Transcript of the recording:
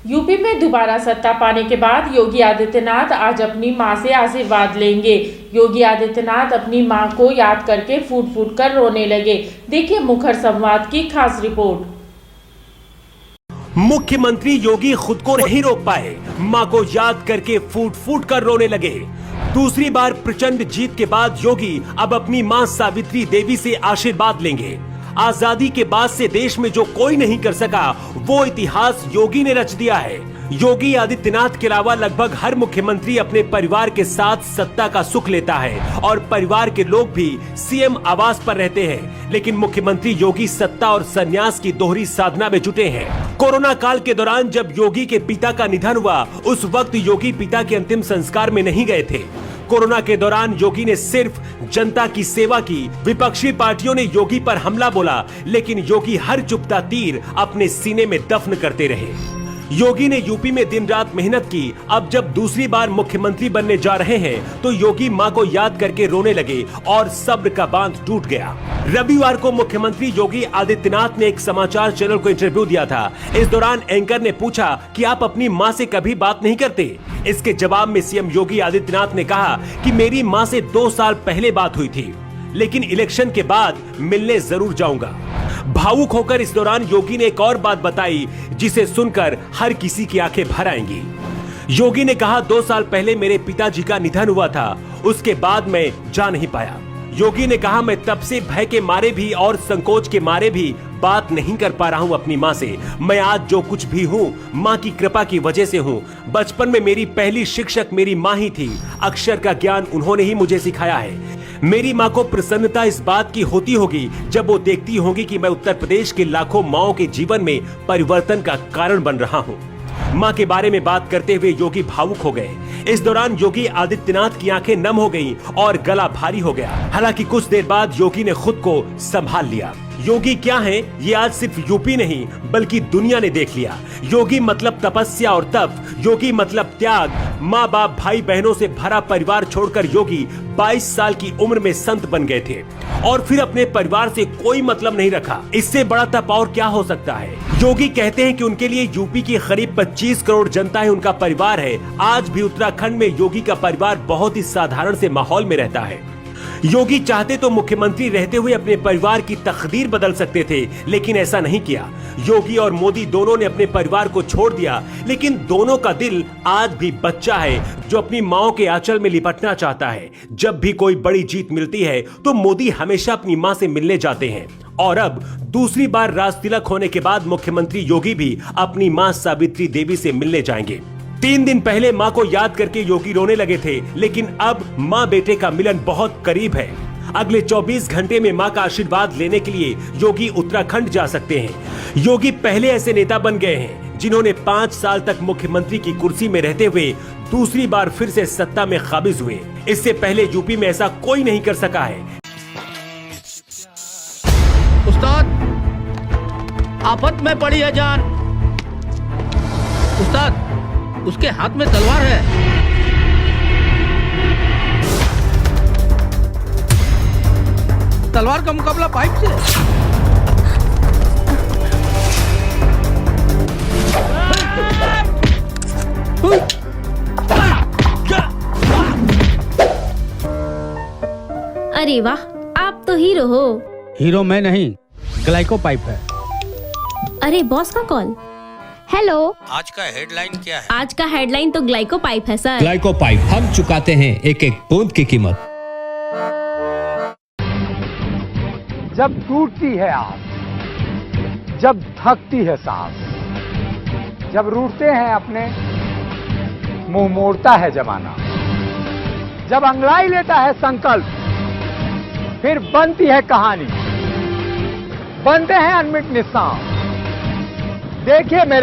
UP में दोबारा सत्ता पाने के बाद योगी आदित्यनाथ आज अपनी मां से आशीर्वाद लेंगे। योगी आदित्यनाथ अपनी मां को याद करके फूट फूट कर रोने लगे। देखिए मुखर संवाद की खास रिपोर्ट। मुख्यमंत्री योगी खुद को नहीं रोक पाए, मां को याद करके फूट फूट कर रोने लगे। दूसरी बार प्रचंड जीत के बाद योगी अब अपनी मां सावित्री देवी से आशीर्वाद लेंगे। आजादी के बाद से देश में जो कोई नहीं कर सका वो इतिहास योगी ने रच दिया है। योगी आदित्यनाथ के अलावा लगभग हर मुख्यमंत्री अपने परिवार के साथ सत्ता का सुख लेता है और परिवार के लोग भी सीएम आवास पर रहते हैं, लेकिन मुख्यमंत्री योगी सत्ता और संन्यास की दोहरी साधना में जुटे हैं। कोरोना काल के दौरान जब योगी के पिता का निधन हुआ, उस वक्त योगी पिता के अंतिम संस्कार में नहीं गए थे। कोरोना के दौरान योगी ने सिर्फ जनता की सेवा की। विपक्षी पार्टियों ने योगी पर हमला बोला, लेकिन योगी हर चुभता तीर अपने सीने में दफन करते रहे। योगी ने यूपी में दिन रात मेहनत की। अब जब दूसरी बार मुख्यमंत्री बनने जा रहे हैं तो योगी मां को याद करके रोने लगे और सब्र का बांध टूट गया। रविवार को मुख्यमंत्री योगी आदित्यनाथ ने एक समाचार चैनल को इंटरव्यू दिया था। इस दौरान एंकर ने पूछा कि आप अपनी मां से कभी बात नहीं करते। इसके जवाब में सीएम योगी आदित्यनाथ ने कहा कि मेरी मां से 2 साल पहले बात हुई थी, लेकिन इलेक्शन के बाद मिलने जरूर जाऊंगा। भावुक होकर इस दौरान योगी ने एक और बात बताई जिसे सुनकर हर किसी की आंखें भर आएंगी। योगी ने कहा, 2 साल पहले मेरे पिताजी का निधन हुआ था, उसके बाद मैं जा नहीं पाया। योगी ने कहा, मैं तब से भय के मारे भी और संकोच के मारे भी बात नहीं कर पा रहा हूँ अपनी माँ से। मैं आज जो कुछ भी हूँ माँ की कृपा की वजह से हूँ। बचपन में मेरी पहली शिक्षक मेरी माँ ही थी। अक्षर का ज्ञान उन्होंने ही मुझे सिखाया है। मेरी माँ को प्रसन्नता इस बात की होती होगी जब वो देखती होगी कि मैं उत्तर प्रदेश के लाखों माँओं के जीवन में परिवर्तन का कारण बन रहा हूँ। मां के बारे में बात करते हुए योगी भावुक हो गए। इस दौरान योगी आदित्यनाथ की आंखें नम हो गईं और गला भारी हो गया। हालांकि कुछ देर बाद योगी ने खुद को संभाल लिया। योगी क्या है ये आज सिर्फ यूपी नहीं बल्कि दुनिया ने देख लिया। योगी मतलब तपस्या और तप, योगी मतलब त्याग। माँ बाप भाई बहनों से भरा परिवार छोड़कर योगी 22 साल की उम्र में संत बन गए थे और फिर अपने परिवार से कोई मतलब नहीं रखा। इससे बड़ा तप और क्या हो सकता है। योगी कहते हैं कि उनके लिए यूपी की करीब 25 करोड़ जनता ही उनका परिवार है। आज भी उत्तराखंड में योगी का परिवार बहुत ही साधारण से माहौल में रहता है। योगी चाहते तो मुख्यमंत्री रहते हुए अपने परिवार की तकदीर बदल सकते थे, लेकिन ऐसा नहीं किया। योगी और मोदी दोनों ने अपने परिवार को छोड़ दिया, लेकिन दोनों का दिल आज भी बच्चा है जो अपनी माँ के आंचल में लिपटना चाहता है। जब भी कोई बड़ी जीत मिलती है तो मोदी हमेशा अपनी माँ से मिलने जाते हैं और अब दूसरी बार राज तिलक होने के बाद मुख्यमंत्री योगी भी अपनी माँ सावित्री देवी से मिलने जाएंगे। 3 दिन पहले मां को याद करके योगी रोने लगे थे, लेकिन अब मां बेटे का मिलन बहुत करीब है। अगले 24 घंटे में मां का आशीर्वाद लेने के लिए योगी उत्तराखंड जा सकते हैं। योगी पहले ऐसे नेता बन गए हैं जिन्होंने 5 साल तक मुख्यमंत्री की कुर्सी में रहते हुए दूसरी बार फिर से सत्ता में काबिज हुए। इससे पहले यूपी में ऐसा कोई नहीं कर सका है। उस्ताद, आफत में पड़ी है जान। उस्ताद, उसके हाथ में तलवार है। तलवार का मुकाबला पाइप से। अरे वाह, आप तो हीरो हो। हीरो मैं नहीं, ग्लाइको पाइप है। अरे बॉस का कॉल। हेलो, आज का हेडलाइन क्या है? आज का हेडलाइन तो ग्लाइको पाइप है सर। ग्लाइको पाइप, हम चुकाते हैं एक एक बूंद की कीमत। जब टूटती है आस, जब थकती है सांस, जब रूठते हैं अपने, मुंह मोड़ता है जमाना, जब अंगड़ाई लेता है संकल्प, फिर बनती है कहानी, बनते हैं अनमिट निशान। देखिए मेरे